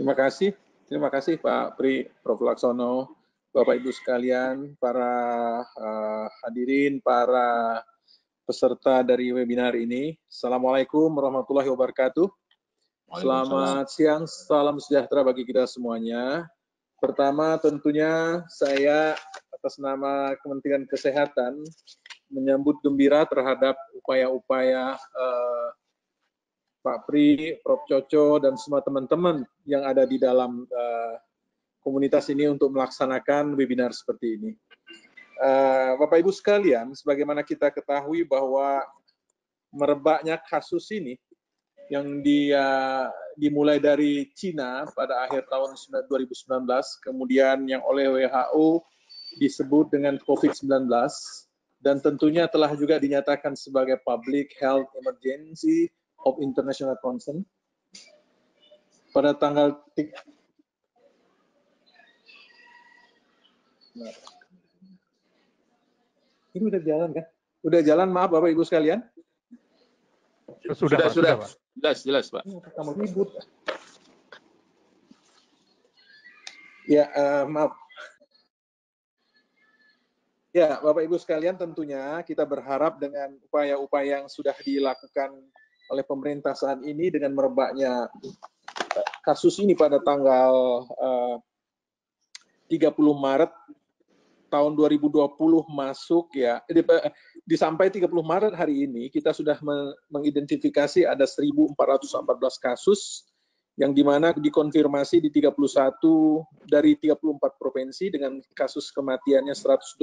Terima kasih Pak Pri, Prof. Laksono, Bapak Ibu sekalian, para hadirin, para peserta dari webinar ini. Assalamualaikum warahmatullahi wabarakatuh. Selamat siang, salam sejahtera bagi kita semuanya. Pertama tentunya saya atas nama Kementerian Kesehatan menyambut gembira terhadap upaya-upaya Pak Pri, Prof. Coco, dan semua teman-teman yang ada di dalam komunitas ini untuk melaksanakan webinar seperti ini. Bapak Ibu sekalian, sebagaimana kita ketahui bahwa merebaknya kasus ini yang dimulai dari Cina pada akhir tahun 2019, kemudian yang oleh WHO disebut dengan COVID-19, dan tentunya telah juga dinyatakan sebagai Public Health Emergency of International Concern pada tanggal ini udah jalan kan? Udah jalan, maaf Bapak Ibu sekalian. Sudah, Pak. Jelas, Pak. Kamu ribut. Ya, maaf. Ya, Bapak Ibu sekalian, tentunya kita berharap dengan upaya-upaya yang sudah dilakukan oleh pemerintah saat ini dengan merebaknya kasus ini pada tanggal 30 Maret tahun 2020 masuk ya, sampai 30 Maret hari ini kita sudah mengidentifikasi ada 1.414 kasus yang dimana dikonfirmasi di 31 dari 34 provinsi dengan kasus kematiannya 122.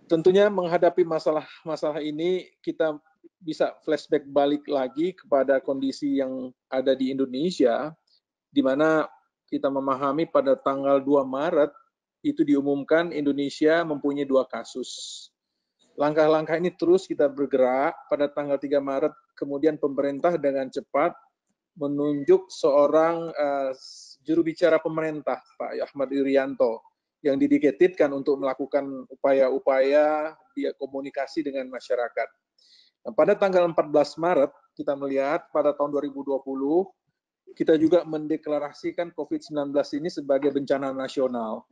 Tentunya menghadapi masalah ini kita bisa flashback balik lagi kepada kondisi yang ada di Indonesia, di mana kita memahami pada tanggal 2 Maret itu diumumkan Indonesia mempunyai 2 kasus. Langkah-langkah ini terus kita bergerak. Pada tanggal 3 Maret, kemudian pemerintah dengan cepat menunjuk seorang juru bicara pemerintah, Pak Ahmad Yuryanto, yang didedikasikan untuk melakukan upaya-upaya komunikasi dengan masyarakat. Nah, pada tanggal 14 Maret, kita melihat pada tahun 2020, kita juga mendeklarasikan COVID-19 ini sebagai bencana nasional.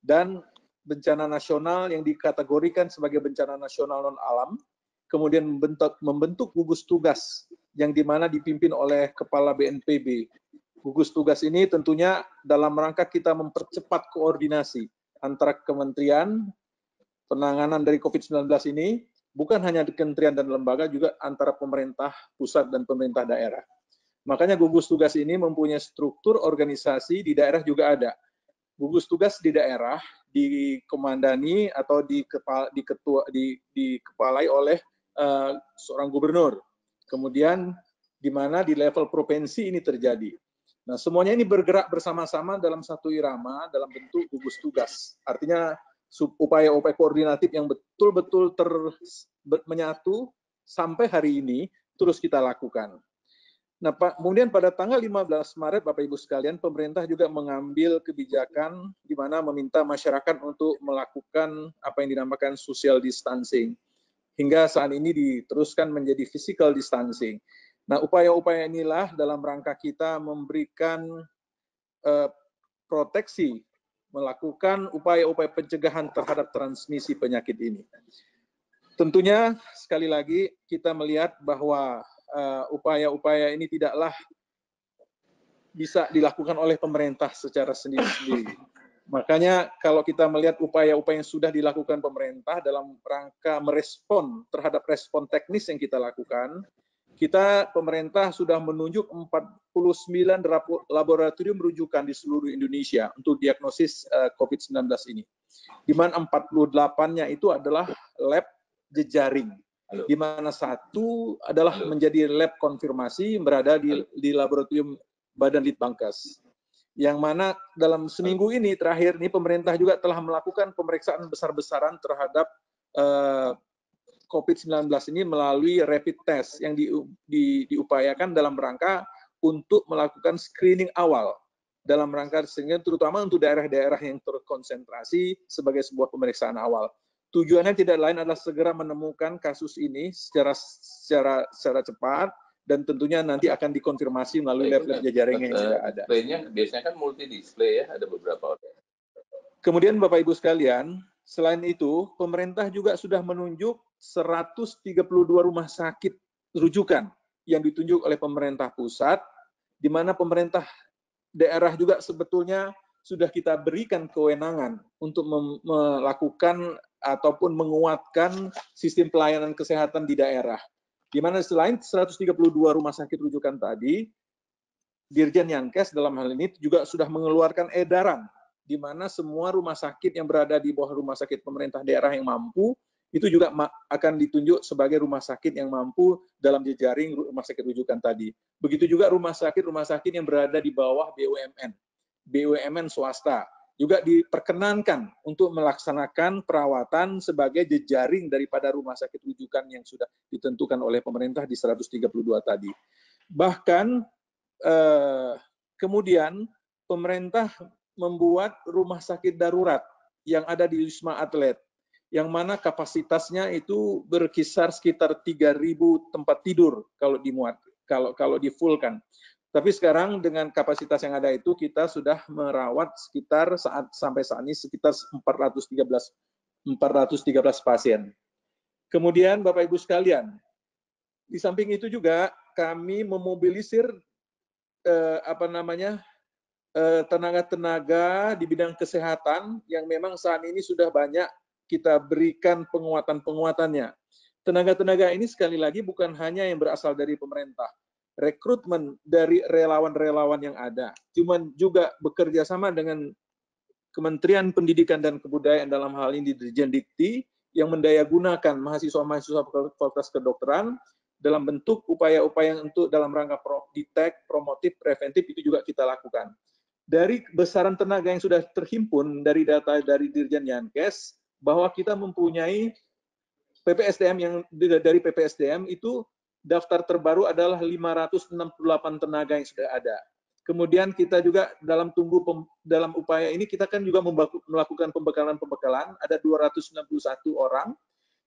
Dan bencana nasional yang dikategorikan sebagai bencana nasional non-alam, kemudian membentuk gugus tugas yang dimana dipimpin oleh Kepala BNPB. Gugus tugas ini tentunya dalam rangka kita mempercepat koordinasi antara kementerian penanganan dari COVID-19 ini, bukan hanya di kementerian dan lembaga, juga antara pemerintah pusat dan pemerintah daerah. Makanya gugus tugas ini mempunyai struktur organisasi, di daerah juga ada. Gugus tugas di daerah dikomandani atau dikepalai oleh seorang gubernur. Kemudian di mana di level provinsi ini terjadi. Nah, semuanya ini bergerak bersama-sama dalam satu irama dalam bentuk gugus tugas. Artinya upaya-upaya koordinatif yang betul-betul menyatu sampai hari ini terus kita lakukan. Nah, kemudian pada tanggal 15 Maret, Bapak Ibu sekalian, pemerintah juga mengambil kebijakan di mana meminta masyarakat untuk melakukan apa yang dinamakan social distancing. Hingga saat ini diteruskan menjadi physical distancing. Nah, upaya-upaya inilah dalam rangka kita memberikan proteksi, melakukan upaya-upaya pencegahan terhadap transmisi penyakit ini. Tentunya, sekali lagi, kita melihat bahwa upaya-upaya ini tidaklah bisa dilakukan oleh pemerintah secara sendiri-sendiri. Makanya kalau kita melihat upaya-upaya yang sudah dilakukan pemerintah dalam rangka merespon terhadap respon teknis yang kita lakukan, pemerintah sudah menunjuk 49 laboratorium rujukan di seluruh Indonesia untuk diagnosis COVID-19 ini. Di mana 48-nya itu adalah lab jejaring, di mana satu adalah menjadi lab konfirmasi berada di laboratorium Badan Litbangkes. Yang mana dalam seminggu ini terakhir ini pemerintah juga telah melakukan pemeriksaan besar-besaran terhadap COVID-19 ini melalui rapid test yang diupayakan dalam rangka untuk melakukan screening awal dalam rangka sehingga terutama untuk daerah-daerah yang terkonsentrasi sebagai sebuah pemeriksaan awal. Tujuannya tidak lain adalah segera menemukan kasus ini secara cepat dan tentunya nanti akan dikonfirmasi melalui lab-lab jajaring yang sudah ada. Displaynya biasanya kan multi display ya, ada beberapa. Kemudian Bapak Ibu sekalian, selain itu pemerintah juga sudah menunjuk 132 rumah sakit rujukan yang ditunjuk oleh pemerintah pusat, di mana pemerintah daerah juga sebetulnya sudah kita berikan kewenangan untuk melakukan ataupun menguatkan sistem pelayanan kesehatan di daerah. Di mana selain 132 rumah sakit rujukan tadi, Dirjen Yankes dalam hal ini juga sudah mengeluarkan edaran di mana semua rumah sakit yang berada di bawah rumah sakit pemerintah daerah yang mampu itu juga akan ditunjuk sebagai rumah sakit yang mampu dalam jejaring rumah sakit rujukan tadi. Begitu juga rumah sakit yang berada di bawah BUMN swasta juga diperkenankan untuk melaksanakan perawatan sebagai jejaring daripada rumah sakit rujukan yang sudah ditentukan oleh pemerintah di 132 tadi. Bahkan kemudian pemerintah membuat rumah sakit darurat yang ada di Wisma Atlet, yang mana kapasitasnya itu berkisar sekitar 3.000 tempat tidur kalau dimuat, kalau difullkan. Tapi sekarang dengan kapasitas yang ada itu kita sudah merawat sekitar sampai saat ini sekitar 413 pasien. Kemudian Bapak Ibu sekalian, di samping itu juga kami memobilisir tenaga-tenaga di bidang kesehatan yang memang saat ini sudah banyak kita berikan penguatannya. Tenaga-tenaga ini sekali lagi bukan hanya yang berasal dari pemerintah, rekrutmen dari relawan-relawan yang ada, cuman juga bekerja sama dengan Kementerian Pendidikan dan Kebudayaan dalam hal ini Dirjen Dikti yang mendayagunakan mahasiswa-mahasiswa Fakultas Kedokteran dalam bentuk upaya-upaya untuk dalam rangka detect, promotif, preventif itu juga kita lakukan. Dari besaran tenaga yang sudah terhimpun dari data dari Dirjen Yankes, bahwa kita mempunyai PPSDM yang dari PPSDM itu daftar terbaru adalah 568 tenaga yang sudah ada. Kemudian kita juga dalam upaya ini kita kan juga melakukan pembekalan, ada 261 orang.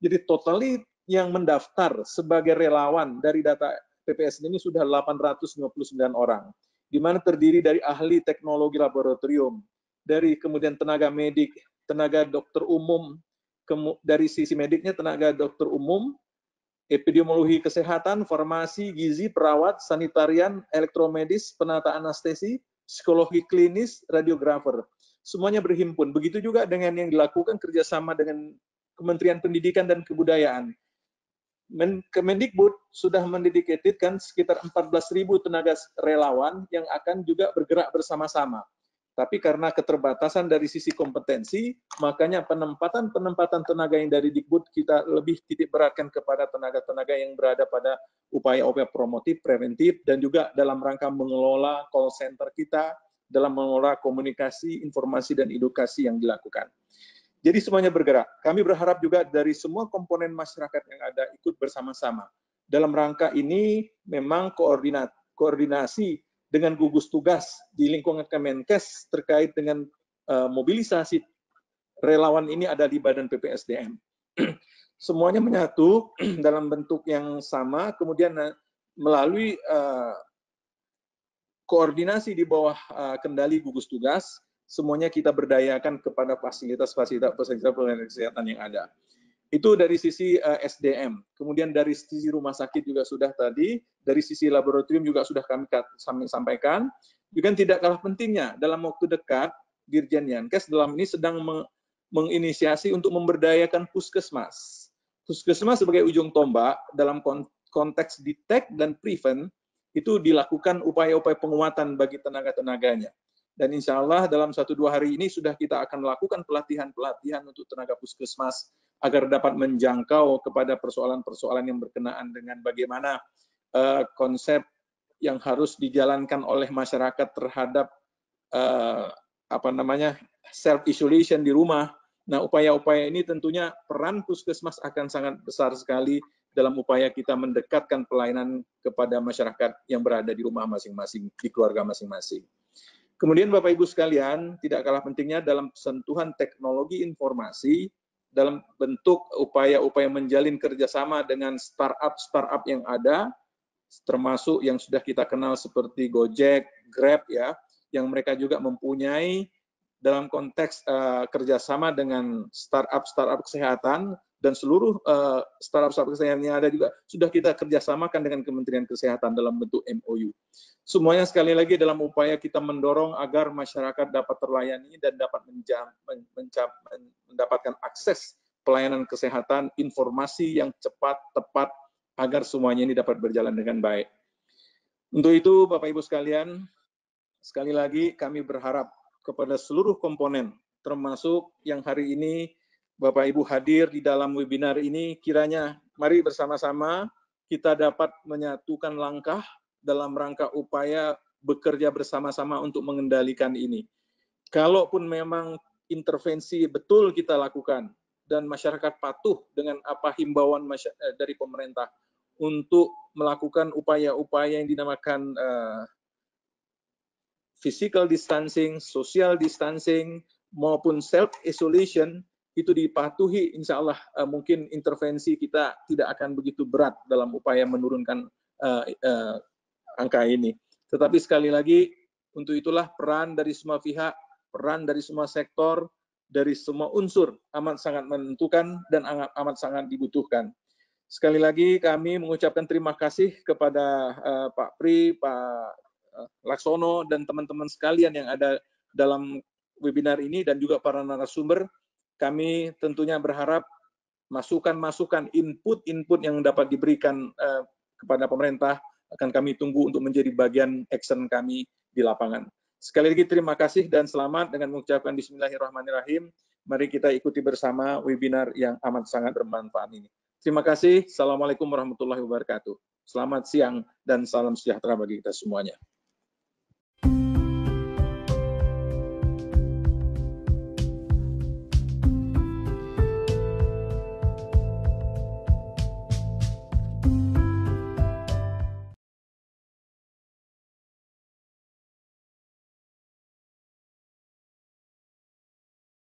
Jadi totali yang mendaftar sebagai relawan dari data PPSDM ini sudah 859 orang. Di mana terdiri dari ahli teknologi laboratorium, dari kemudian tenaga medik, tenaga dokter umum, dari sisi mediknya tenaga dokter umum, epidemiologi kesehatan, farmasi, gizi, perawat, sanitarian, elektromedis, penata anestesi, psikologi klinis, radiografer. Semuanya berhimpun. Begitu juga dengan yang dilakukan kerjasama dengan Kementerian Pendidikan dan Kebudayaan. Kemendikbud sudah mendedikatkan sekitar 14.000 tenaga relawan yang akan juga bergerak bersama-sama. Tapi karena keterbatasan dari sisi kompetensi, makanya penempatan tenaga yang dari Dikbud kita lebih titik beratkan kepada tenaga-tenaga yang berada pada upaya-upaya promotif, preventif, dan juga dalam rangka mengelola call center kita, dalam mengelola komunikasi, informasi, dan edukasi yang dilakukan. Jadi semuanya bergerak. Kami berharap juga dari semua komponen masyarakat yang ada ikut bersama-sama. Dalam rangka ini memang koordinasi dengan gugus tugas di lingkungan Kemenkes terkait dengan mobilisasi relawan ini ada di Badan PPSDM. Semuanya menyatu dalam bentuk yang sama, kemudian melalui koordinasi di bawah kendali gugus tugas, semuanya kita berdayakan kepada fasilitas-fasilitas pelayanan kesehatan yang ada. Itu dari sisi SDM. Kemudian dari sisi rumah sakit juga sudah tadi, dari sisi laboratorium juga sudah kami sampaikan. Juga tidak kalah pentingnya, dalam waktu dekat, Dirjen Yankes dalam ini sedang menginisiasi untuk memberdayakan puskesmas. Puskesmas sebagai ujung tombak dalam konteks detect dan prevent, itu dilakukan upaya-upaya penguatan bagi tenaga-tenaganya. Dan insya Allah dalam 1-2 hari ini sudah kita akan melakukan pelatihan-pelatihan untuk tenaga puskesmas agar dapat menjangkau kepada persoalan-persoalan yang berkenaan dengan bagaimana konsep yang harus dijalankan oleh masyarakat terhadap self-isolation di rumah. Nah, upaya-upaya ini tentunya peran puskesmas akan sangat besar sekali dalam upaya kita mendekatkan pelayanan kepada masyarakat yang berada di rumah masing-masing, di keluarga masing-masing. Kemudian Bapak Ibu sekalian, tidak kalah pentingnya dalam sentuhan teknologi informasi, dalam bentuk upaya-upaya menjalin kerjasama dengan startup yang ada, termasuk yang sudah kita kenal seperti Gojek, Grab ya, yang mereka juga mempunyai dalam konteks kerjasama dengan startup kesehatan, dan seluruh startup kesehatan yang ada juga sudah kita kerjasamakan dengan Kementerian Kesehatan dalam bentuk MOU. Semuanya sekali lagi dalam upaya kita mendorong agar masyarakat dapat terlayani dan dapat mendapatkan akses pelayanan kesehatan, informasi yang cepat, tepat, agar semuanya ini dapat berjalan dengan baik. Untuk itu, Bapak Ibu sekalian, sekali lagi kami berharap kepada seluruh komponen, termasuk yang hari ini Bapak Ibu hadir di dalam webinar ini, kiranya mari bersama-sama kita dapat menyatukan langkah dalam rangka upaya bekerja bersama-sama untuk mengendalikan ini. Kalaupun memang intervensi betul kita lakukan dan masyarakat patuh dengan apa himbauan dari pemerintah untuk melakukan upaya-upaya yang dinamakan physical distancing, social distancing, maupun self-isolation, itu dipatuhi, insya Allah mungkin intervensi kita tidak akan begitu berat dalam upaya menurunkan angka ini. Tetapi sekali lagi, untuk itulah peran dari semua pihak, peran dari semua sektor, dari semua unsur amat sangat menentukan dan amat sangat dibutuhkan. Sekali lagi kami mengucapkan terima kasih kepada Pak Pri, Pak Laksono, dan teman-teman sekalian yang ada dalam webinar ini, dan juga para narasumber. Kami tentunya berharap masukan-masukan, input-input yang dapat diberikan kepada pemerintah akan kami tunggu untuk menjadi bagian action kami di lapangan. Sekali lagi terima kasih dan selamat dengan mengucapkan Bismillahirrahmanirrahim. Mari kita ikuti bersama webinar yang amat sangat bermanfaat ini. Terima kasih. Assalamualaikum warahmatullahi wabarakatuh. Selamat siang dan salam sejahtera bagi kita semuanya.